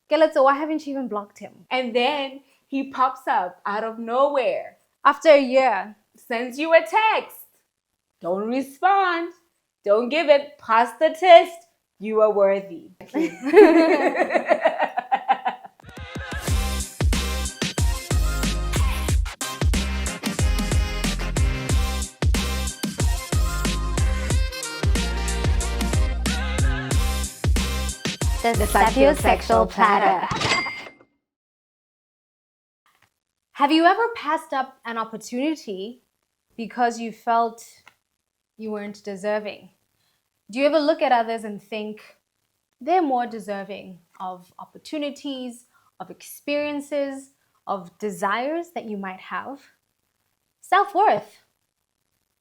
Okay, so why haven't you even blocked him? And then he pops up out of nowhere. After a year. Sends you a text. Don't respond. Don't give it. Pass the test. You are worthy. The Sapiosexual Platter. Have you ever passed up an opportunity because you felt you weren't deserving? Do you ever look at others and think they're more deserving of opportunities, of experiences, of desires that you might have? Self-worth.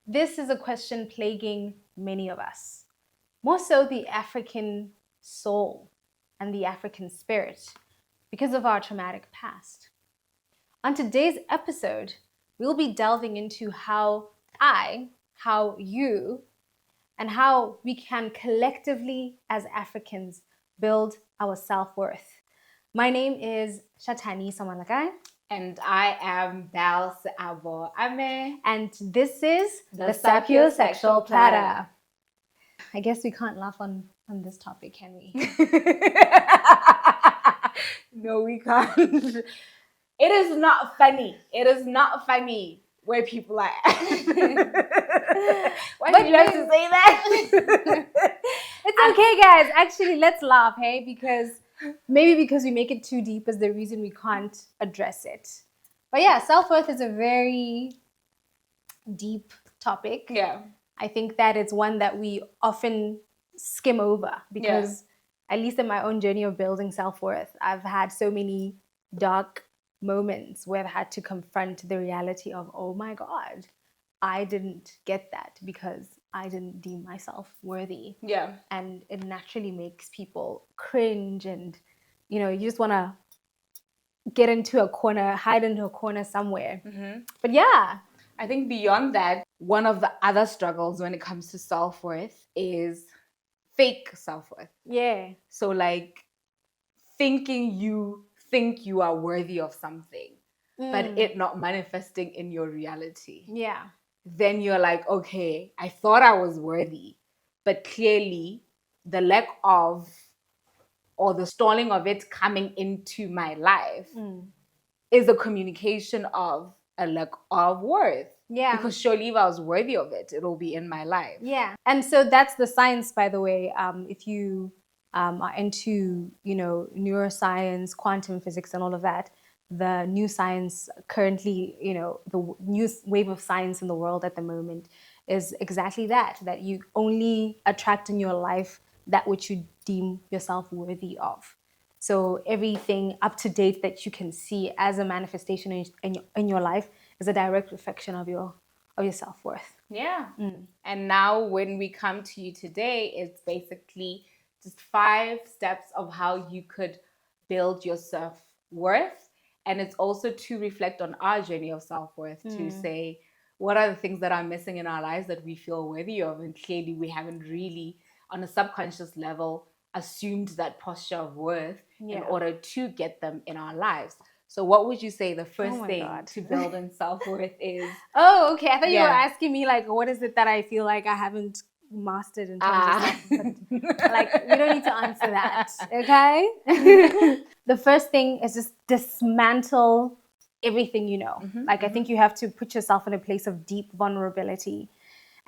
This is a question plaguing many of us, more so the African soul and the African spirit because of our traumatic past. On today's episode, we'll be delving into how you, and how we can collectively as Africans build our self-worth. My name is Shatani Samalakai. And I am Bal Seabo Ame. And this is the Sapiosexual Platter. I guess we can't laugh on this topic, can we? No, we can't. It is not funny. It is not funny where people are at. Why did you have to say that? It's okay, guys. Actually, let's laugh, hey? Because we make it too deep is the reason we can't address it. But yeah, self-worth is a very deep topic. Yeah. I think that it's one that we often skim over because at least in my own journey of building self-worth, I've had so many dark moments where I've had to confront the reality of, oh my God, I didn't get that because I didn't deem myself worthy. Yeah. And it naturally makes people cringe and, you just want to get into a corner, hide into a corner somewhere. Mm-hmm. But yeah. I think beyond that, one of the other struggles when it comes to self-worth is fake self-worth. Yeah. So like thinking you think you are worthy of something, but it not manifesting in your reality. Yeah. Then you're like, okay, I thought I was worthy, but clearly the lack of or the stalling of it coming into my life is a communication of a lack of worth. Yeah. Because surely if I was worthy of it, it'll be in my life. Yeah. And so that's the science, by the way. If you are into, neuroscience, quantum physics and all of that, the new science currently, the new wave of science in the world at the moment is exactly that you only attract in your life that which you deem yourself worthy of. So everything up to date that you can see as a manifestation in your life is a direct reflection of your self-worth. Yeah. And now when we come to you today, it's basically just 5 steps of how you could build your self-worth. And it's also to reflect on our journey of self-worth, to say, what are the things that are missing in our lives that we feel worthy of? And clearly we haven't really, on a subconscious level, assumed that posture of worth in order to get them in our lives. So what would you say the first thing to building self-worth is? Oh, okay. I thought you were asking me, like, what is it that I feel like I haven't mastered in terms of self-worth? Like, you don't need to answer that, okay? The first thing is just dismantle everything you know. Like, I think you have to put yourself in a place of deep vulnerability.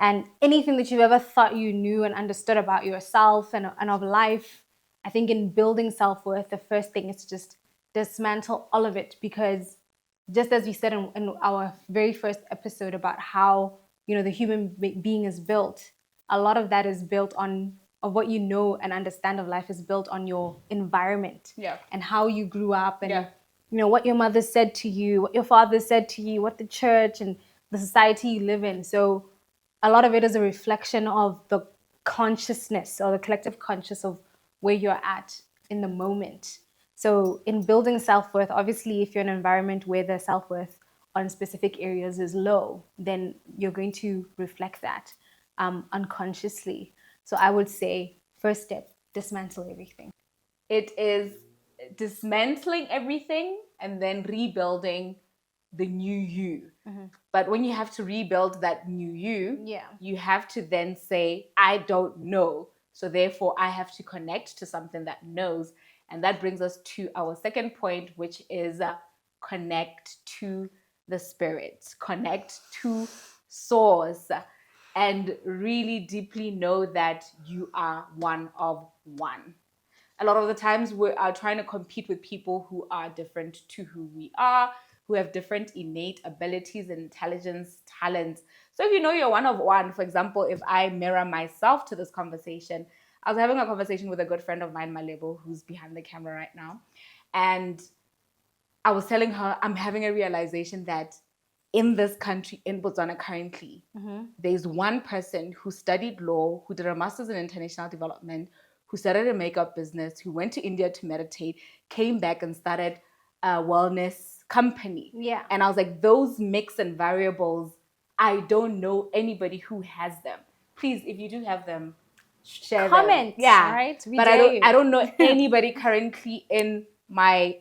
And anything that you've ever thought you knew and understood about yourself and of life, I think in building self-worth, the first thing is to just dismantle all of it, because just as we said in our very first episode about how the human being is built, a lot of that is built on of what you know and understand of life is built on your environment and how you grew up and what your mother said to you, what your father said to you, what the church and the society you live in. So a lot of it is a reflection of the consciousness or the collective conscious of where you're at in the moment. So in building self-worth, obviously, if you're in an environment where the self-worth on specific areas is low, then you're going to reflect that unconsciously. So I would say, first step, dismantle everything. It is dismantling everything and then rebuilding the new you. But when you have to rebuild that new you, you have to then say, I don't know. So therefore, I have to connect to something that knows. And that brings us to our second point, which is connect to the spirit, connect to source, and really deeply know that you are one of one. A lot of the times we are trying to compete with people who are different to who we are, who have different innate abilities, intelligence, talents. So if you know you're one of one, for example, if I mirror myself to this conversation, I was having a conversation with a good friend of mine, Malebo, who's behind the camera right now. And I was telling her, I'm having a realization that in this country, in Botswana currently, there's one person who studied law, who did a master's in international development, who started a makeup business, who went to India to meditate, came back and started a wellness company. Yeah. And I was like, those mix and variables, I don't know anybody who has them. Please, if you do have them, share comment. Them. Yeah. Right? But I don't know anybody currently in my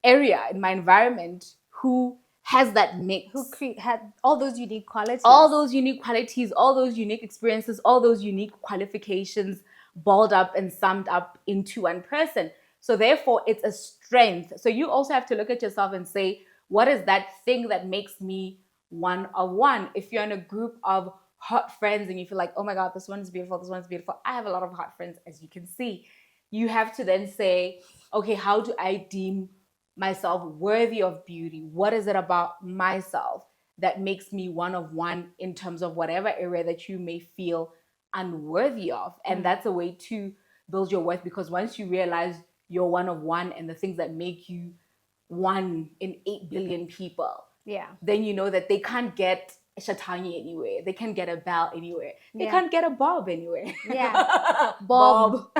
area, in my environment, who has that mix. Who had all those unique qualities. All those unique qualities, all those unique experiences, all those unique qualifications balled up and summed up into one person. So therefore, it's a strength. So you also have to look at yourself and say, what is that thing that makes me one of one? If you're in a group of hot friends and you feel like, oh my God, this one's beautiful, this one's beautiful. I have a lot of hot friends, as you can see. You have to then say, okay, how do I deem myself worthy of beauty? What is it about myself that makes me one of one in terms of whatever area that you may feel unworthy of? And that's a way to build your worth, because once you realize you're one of one and the things that make you one in 8 billion people, then you know that they can't get a Shatanya anywhere. They can't get a Bell anywhere. They can't get a Bob anywhere. Yeah. Bob.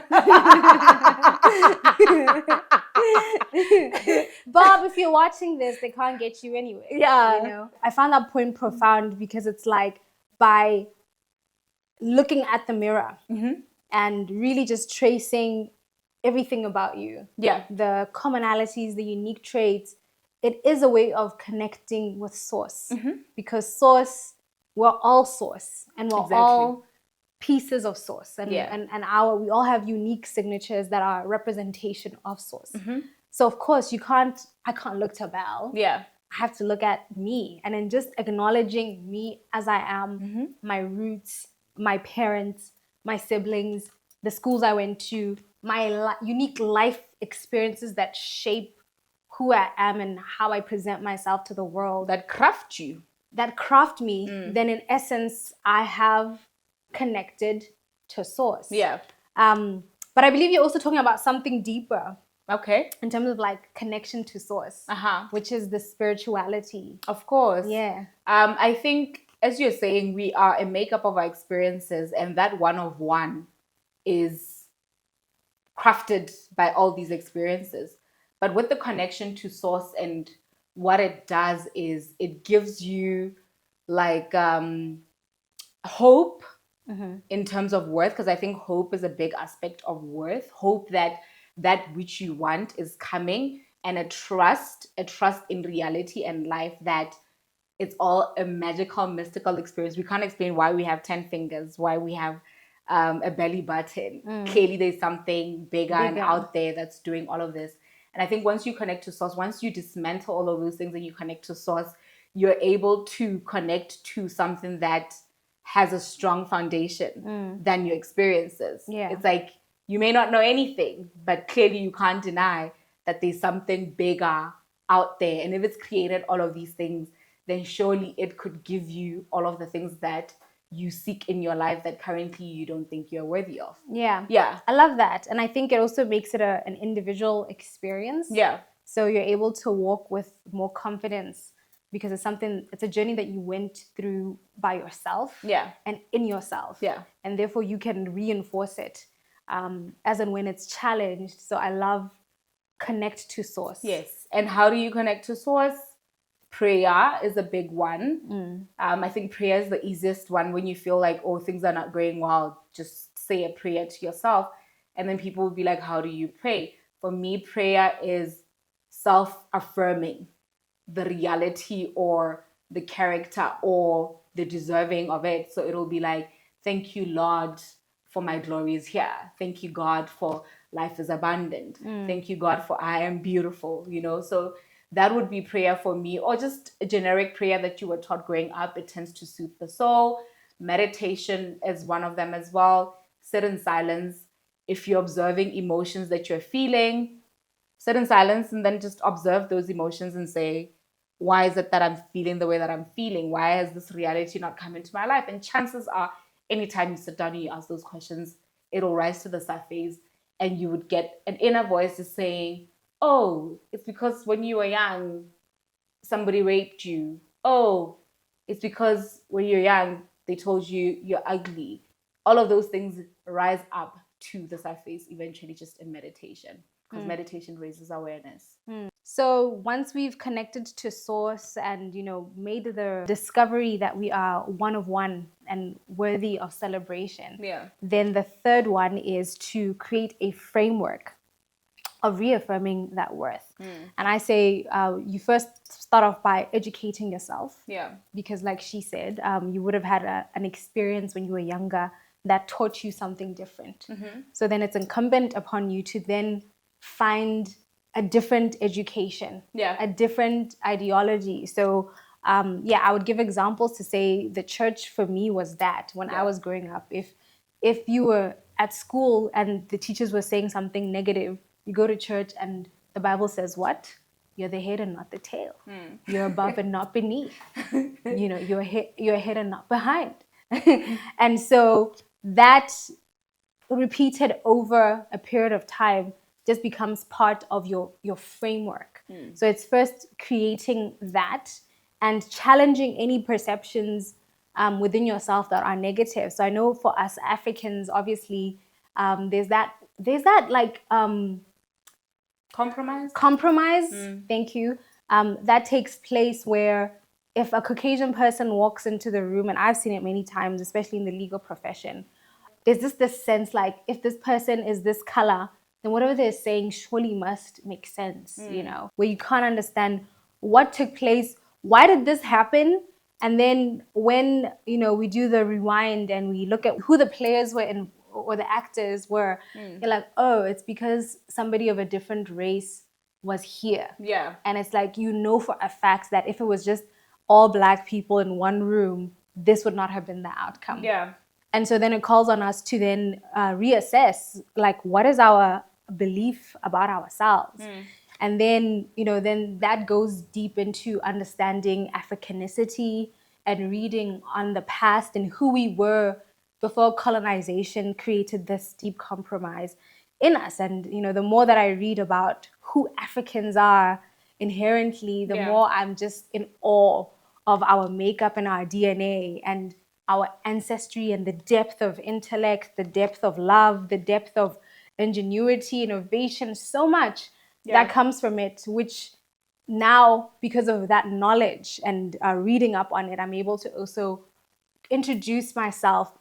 Bob, if you're watching this, they can't get you anyway. Yeah. You know? I found that point profound because it's like by looking at the mirror and really just tracing everything about you. Yeah. The commonalities, the unique traits. It is a way of connecting with source. Because source, we're all source. And we're all pieces of source. And we all have unique signatures that are representation of source. So of course I can't look to Belle. Yeah. I have to look at me, and then just acknowledging me as I am, my roots, my parents, my siblings, the schools I went to, my unique life experiences that shape who I am and how I present myself to the world. That craft you. That craft me. Then in essence, I have connected to source. Yeah. But I believe you're also talking about something deeper. Okay. In terms of like connection to source, which is the spirituality. Of course. Yeah. I think, as you're saying, we are a makeup of our experiences, and that one of one is crafted by all these experiences. But with the connection to source, and what it does is it gives you like hope in terms of worth, because I think hope is a big aspect of worth. Hope that which you want is coming, and a trust in reality and life that it's all a magical, mystical experience. We can't explain why we have 10 fingers, why we have a belly button. Clearly there's something bigger and out there that's doing all of this. And I think once you connect to source, once you dismantle all of those things and you connect to source, you're able to connect to something that has a strong foundation than your experiences. Yeah. It's like, you may not know anything, but clearly you can't deny that there's something bigger out there. And if it's created all of these things, then surely it could give you all of the things that you seek in your life that currently you don't think you're worthy of. Yeah. Yeah. I love that. And I think it also makes it an individual experience. Yeah. So you're able to walk with more confidence because it's a journey that you went through by yourself. Yeah. And in yourself. Yeah. And therefore you can reinforce it as and when it's challenged. So I love connect to source. Yes. And how do you connect to source? Prayer is a big one. I think prayer is the easiest one. When you feel like, oh, things are not going well, just say a prayer to yourself. And then people will be like, how do you pray? For me, prayer is self-affirming the reality or the character or the deserving of it. So it'll be like, thank you, Lord, for my glory is here. Thank you, God, for life is abundant. Thank you, God, for I am beautiful, So that would be prayer for me, or just a generic prayer that you were taught growing up. It tends to soothe the soul. Meditation is one of them as well. Sit in silence. If you're observing emotions that you're feeling, sit in silence and then just observe those emotions and say, why is it that I'm feeling the way that I'm feeling? Why has this reality not come into my life? And chances are, anytime you sit down and you ask those questions, it'll rise to the surface and you would get an inner voice just saying, oh, it's because when you were young, somebody raped you. Oh, it's because when you're young, they told you you're ugly. All of those things rise up to the surface eventually just in meditation, because meditation raises awareness. So once we've connected to source and, made the discovery that we are one of one and worthy of celebration, then the third one is to create a framework of reaffirming that worth. And I say you first start off by educating yourself. Because like she said, you would have had an experience when you were younger that taught you something different. So then it's incumbent upon you to then find a different education, a different ideology. So I would give examples to say the church for me was that when I was growing up. If you were at school and the teachers were saying something negative, you go to church and the Bible says what? You're the head and not the tail. You're above and not beneath. You're ahead and not behind. And so that repeated over a period of time just becomes part of your framework. So it's first creating that and challenging any perceptions within yourself that are negative. So I know for us Africans, obviously, there's that like compromise. Thank you. That takes place where if a Caucasian person walks into the room, and I've seen it many times, especially in the legal profession, there's just this sense like, if this person is this color, then whatever they're saying surely must make sense, where you can't understand what took place, why did this happen? And then when, we do the rewind and we look at who the players were in, or the actors were, you're like, oh, it's because somebody of a different race was here. And it's like, for a fact that if it was just all Black people in one room, this would not have been the outcome. And so then it calls on us to then reassess, like, what is our belief about ourselves? And then, then that goes deep into understanding Africanicity and reading on the past and who we were before colonization created this deep compromise in us. And, the more that I read about who Africans are inherently, the more I'm just in awe of our makeup and our DNA and our ancestry and the depth of intellect, the depth of love, the depth of ingenuity, innovation, so much that comes from it, which now, because of that knowledge and reading up on it, I'm able to also introduce myself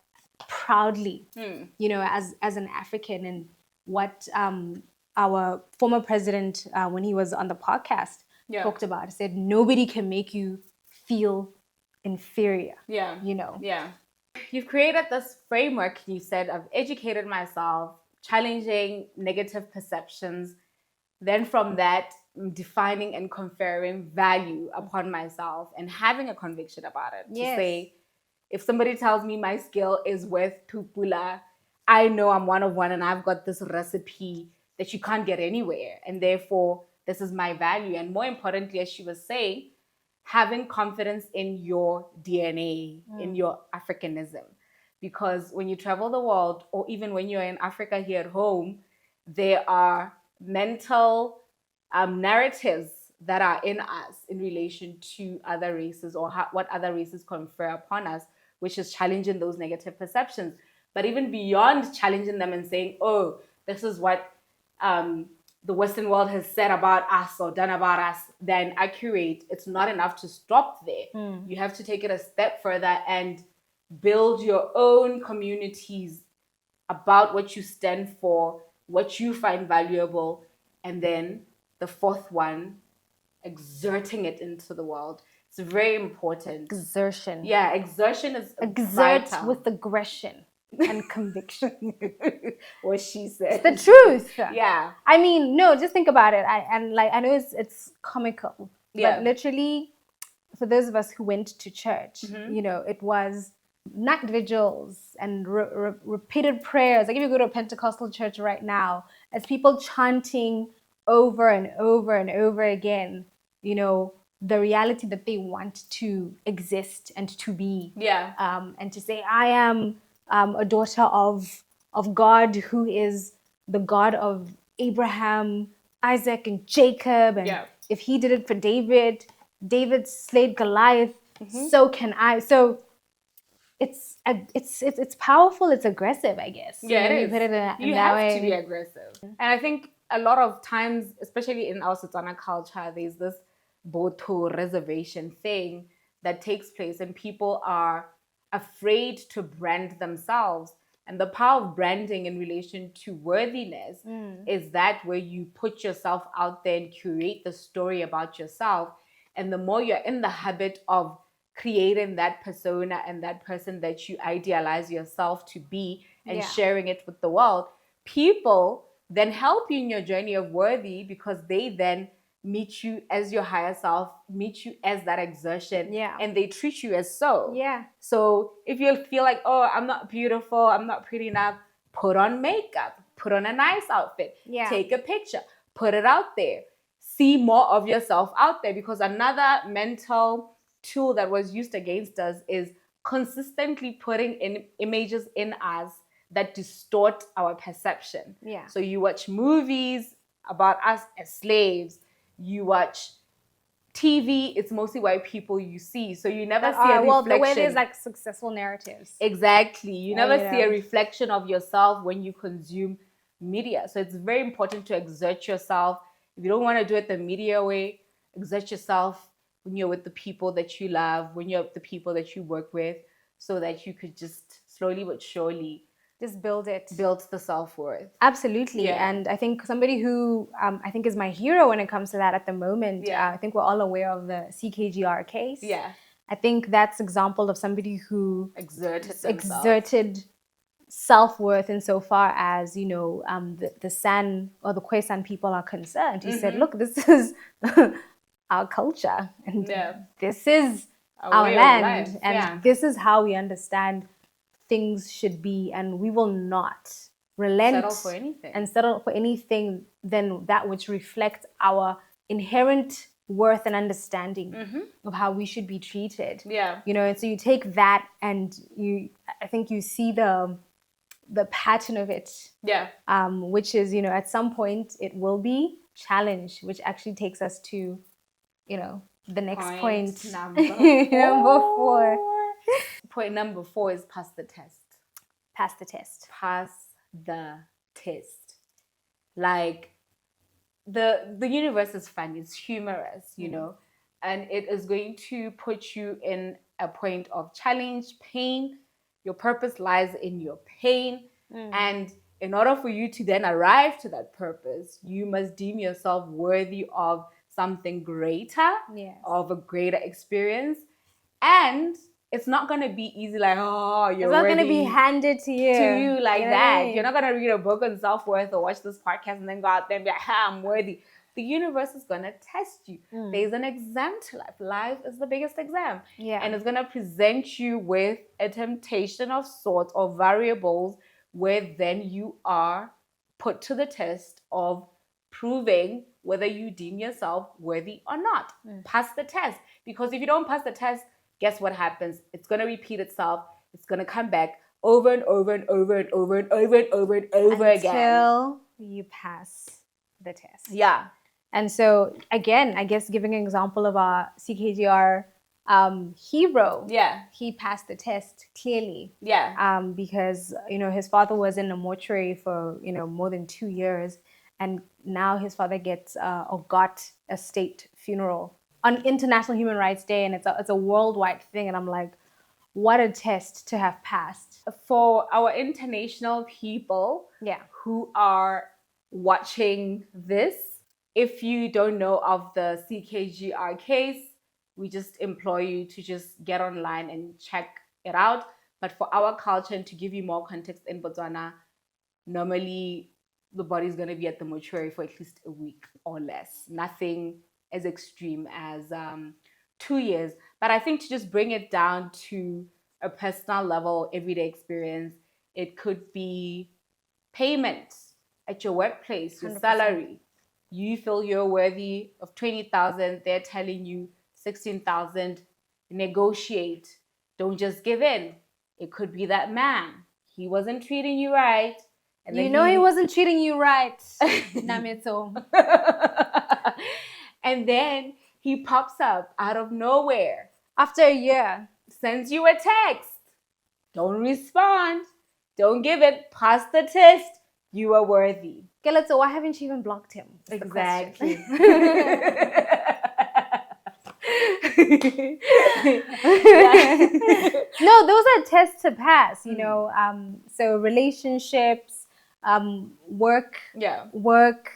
proudly, as an African. And what our former president, when he was on the podcast, talked about, he said, nobody can make you feel inferior. You've created this framework, you said, I've educated myself, challenging negative perceptions. Then from that, defining and conferring value upon myself and having a conviction about it. To say, if somebody tells me my skill is worth pupula, I know I'm one of one and I've got this recipe that you can't get anywhere. And therefore, this is my value. And more importantly, as she was saying, having confidence in your DNA, in your Africanism. Because when you travel the world, or even when you're in Africa here at home, there are mental narratives that are in us in relation to other races, or what other races confer upon us, which is challenging those negative perceptions. But even beyond challenging them and saying, oh, this is what the Western world has said about us or done about us, then accurate, it's not enough to stop there. You have to take it a step further and build your own communities about what you stand for, what you find valuable, And then the fourth one, exerting it into the world. It's very important. Exertion. Yeah, exertion is Exert vital. with aggression and conviction. What she said. It's the truth. Yeah. I mean, no, just think about it. I know it's comical, Yeah. but literally, for those of us who went to church, it was night vigils and repeated prayers. Like if you go to a Pentecostal church right now, it's people chanting over and over and over again, the reality that they want to exist and to be. Yeah. And to say, I am a daughter of God, who is the God of Abraham, Isaac, and Jacob. And if he did it for David slayed Goliath, so can I. So it's powerful, it's aggressive, I guess. Yeah, it is. You put it in you that have way. to be aggressive. And I think a lot of times, especially in our Setswana culture, there's this botho reservation thing that takes place, and people are afraid to brand themselves. And the power of branding in relation to worthiness is that where you put yourself out there and curate the story about yourself. And the more you're in the habit of creating that persona and that person that you idealize yourself to be and sharing it with the world, people then help you in your journey of worthy, because they then meet you as your higher self, meet you as that exertion, and they treat you as so. Yeah. So if you feel like, oh, I'm not beautiful, I'm not pretty enough, put on makeup, put on a nice outfit, take a picture, put it out there, see more of yourself out there. Because another mental tool that was used against us is consistently putting in images in us that distort our perception. Yeah. So you watch movies about us as slaves, you watch TV, it's mostly white people you see. So you never see a reflection. Well, the way there's like successful narratives. Exactly. You never see a reflection of yourself when you consume media. So it's very important to exert yourself. If you don't want to do it the media way, exert yourself when you're with the people that you love, when you're with the people that you work with, so that you could just slowly but surely just build the self-worth. Absolutely. And I think somebody who I think is my hero when it comes to that at the moment, I think we're all aware of the CKGR case. I think that's example of somebody who exerted self-worth insofar as, the San or the Khoisan people are concerned. He said, look, this is our culture, and this is our land, and this is how we understand things should be, and we will not relent settle for anything than that which reflects our inherent worth and understanding of how we should be treated. And so you take that, and I think you see the pattern of it, which is, at some point it will be challenged, which actually takes us to, the next point number 4. Point number 4 is pass the test. Pass the test. Pass the test. Like, the universe is fun, it's humorous, and it is going to put you in a point of challenge, pain. Your purpose lies in your pain. And in order for you to then arrive to that purpose, you must deem yourself worthy of something greater, of a greater experience. And it's not going to be easy, like, oh, you're It's not going to be handed to you like that. You're not going to read a book on self-worth or watch this podcast and then go out there and be like, I'm worthy. The universe is going to test you. There's an exam to life. Life is the biggest exam. And it's going to present you with a temptation of sorts or variables where then you are put to the test of proving whether you deem yourself worthy or not. Pass the test. Because if you don't pass the test, guess what happens? It's going to repeat itself. It's going to come back over and over and over and over and over and over and over again. Until you pass the test. Yeah. And so, again, I guess giving an example of our CKGR hero. He passed the test clearly. Because, his father was in a mortuary for, more than 2 years. And now his father gets or got a state funeral on International Human Rights Day, and it's a worldwide thing. And I'm like, what a test to have passed. For our international people who are watching this, if you don't know of the CKGR case, we just implore you to just get online and check it out. But for our culture, and to give you more context, in Botswana, normally the body is going to be at the mortuary for at least a week or less. Nothing as extreme as 2 years. But I think to just bring it down to a personal level, everyday experience, it could be payment at your workplace, your 100%. salary. You feel you're worthy of 20,000, they're telling you 16,000. Negotiate. Don't just give in. It could be that man. He wasn't treating you right. And you know he wasn't treating you right, Nameto. And then he pops up out of nowhere. After a year. Sends you a text. Don't respond. Don't give it. Pass the test. You are worthy. Okay, so why haven't you even blocked him? Exactly. No, those are tests to pass, you know. So relationships, work. Yeah. Work.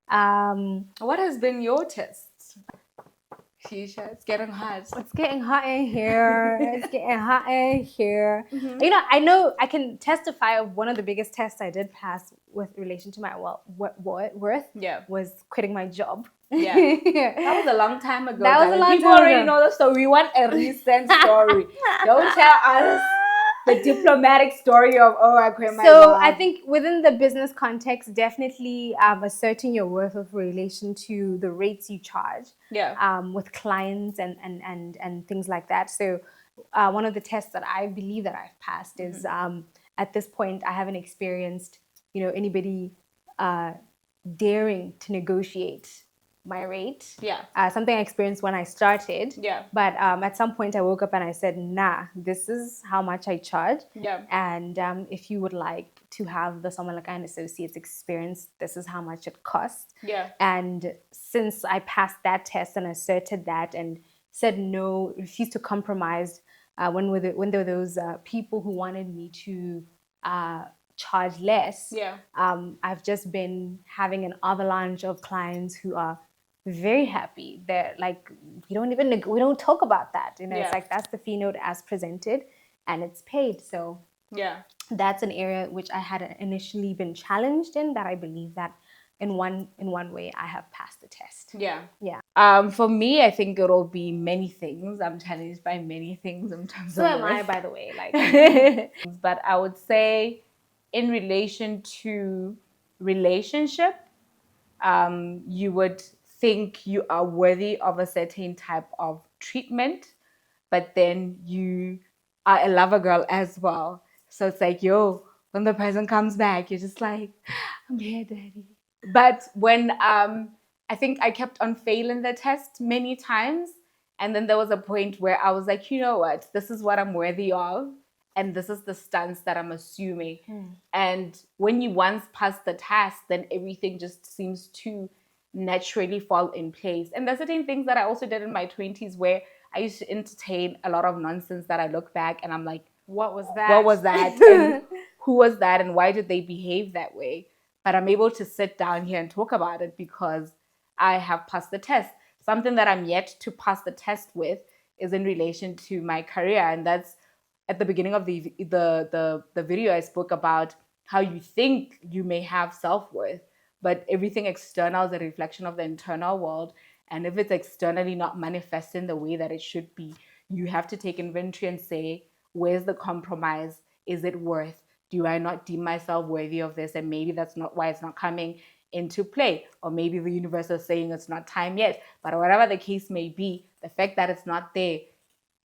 What has been your test? Shisha, it's getting hot. It's getting hot in here. It's getting hot in here. You know, I can testify of one of the biggest tests I did pass with relation to my worth. Yeah. Was quitting my job. Yeah. That was a long time ago. That was a long time ago. People already know the story. We want a recent story. Don't tell us the diplomatic story of, I quit my job. So I think within the business context, definitely asserting your worth of relation to the rates you charge. Yeah. With clients and things like that. So one of the tests that I believe that I've passed is at this point I haven't experienced, you know, anybody daring to negotiate my rate. Yeah. Something I experienced when I started. Yeah. But at some point I woke up and I said, nah, this is how much I charge. Yeah. And if you would like to have the Someone Like I and Associates experience, this is how much it costs. Yeah. And since I passed that test and asserted that and said no, refused to compromise, when there were those people who wanted me to charge less, I've just been having an avalanche of clients who are very happy. They're like, we don't talk about that. You know, it's like that's the fee note as presented, and it's paid. So that's an area which I had initially been challenged in. That I believe that in one way I have passed the test. Yeah. For me, I think it'll be many things. I'm challenged by many things in terms so of. So am I, by the way. Like, but I would say, in relation to relationship, you would think you are worthy of a certain type of treatment, but then you are a lover girl as well. So it's like, when the person comes back, you're just like, I'm here, daddy. But when I think I kept on failing the test many times, and then there was a point where I was like, you know what, this is what I'm worthy of, and this is the stance that I'm assuming. And when you once pass the test, then everything just seems to naturally fall in place. And there's certain things that I also did in my 20s where I used to entertain a lot of nonsense that I look back and I'm like, what was that? What was that? And who was that? And why did they behave that way? But I'm able to sit down here and talk about it because I have passed the test. Something that I'm yet to pass the test with is in relation to my career. And that's at the beginning of the video I spoke about how you think you may have self-worth, but everything external is a reflection of the internal world. And if it's externally not manifesting the way that it should be, you have to take inventory and say, where's the compromise? Is it worth? Do I not deem myself worthy of this? And maybe that's not why it's not coming into play. Or maybe the universe is saying it's not time yet. But whatever the case may be, the fact that it's not there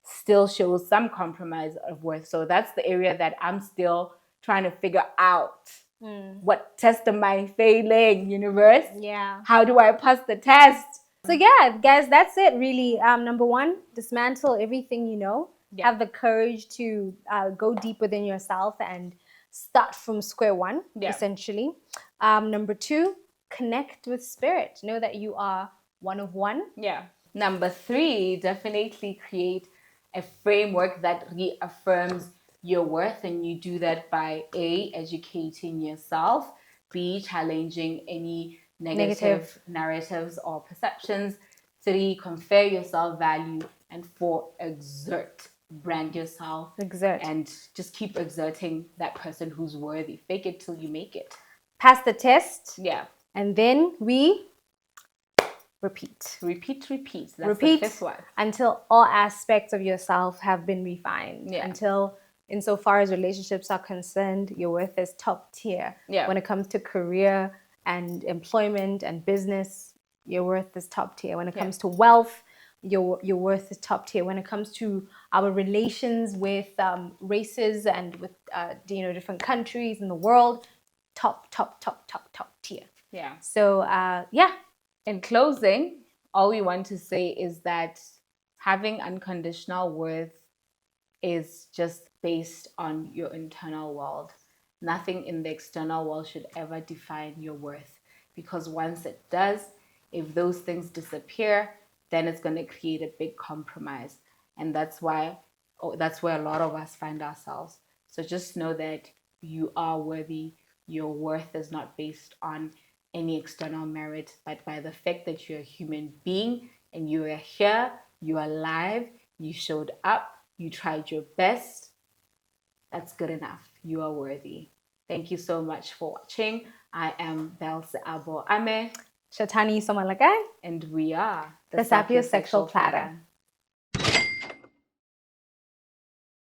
still shows some compromise of worth. So that's the area that I'm still trying to figure out. What test am I failing, universe? Yeah. How do I pass the test? So yeah, guys, that's it really. Number one, dismantle everything you know. Yeah. Have the courage to go deep within yourself and start from square one, essentially. Number two, connect with spirit. Know that you are one of one. Yeah. Number three, definitely create a framework that reaffirms your worth, and you do that by A, educating yourself, B, challenging any negative narratives or perceptions. 3, confer your self-value. And 4, exert. Brand yourself. Exert. And just keep exerting that person who's worthy. Fake it till you make it. Pass the test. Yeah. And then we repeat. Repeat. That's the 5th one. Until all aspects of yourself have been refined. Yeah. Until, insofar as relationships are concerned, your worth is top tier. Yeah. When it comes to career and employment and business, your worth is top tier. When it comes to wealth, your worth is top tier. When it comes to our relations with races and with different countries in the world, top tier. Yeah. So in closing, all we want to say is that having unconditional worth is just based on your internal world. Nothing in the external world should ever define your worth, because once it does, if those things disappear, then it's going to create a big compromise. And that's where a lot of us find ourselves. So just know that you are worthy. Your worth is not based on any external merit, but by the fact that you're a human being and you are here, you are alive, you showed up, you tried your best. That's good enough. You are worthy. Thank you so much for watching. I am Belse Abo Ame. Shatani Somalagai. And we are the Sapiosexual Platter.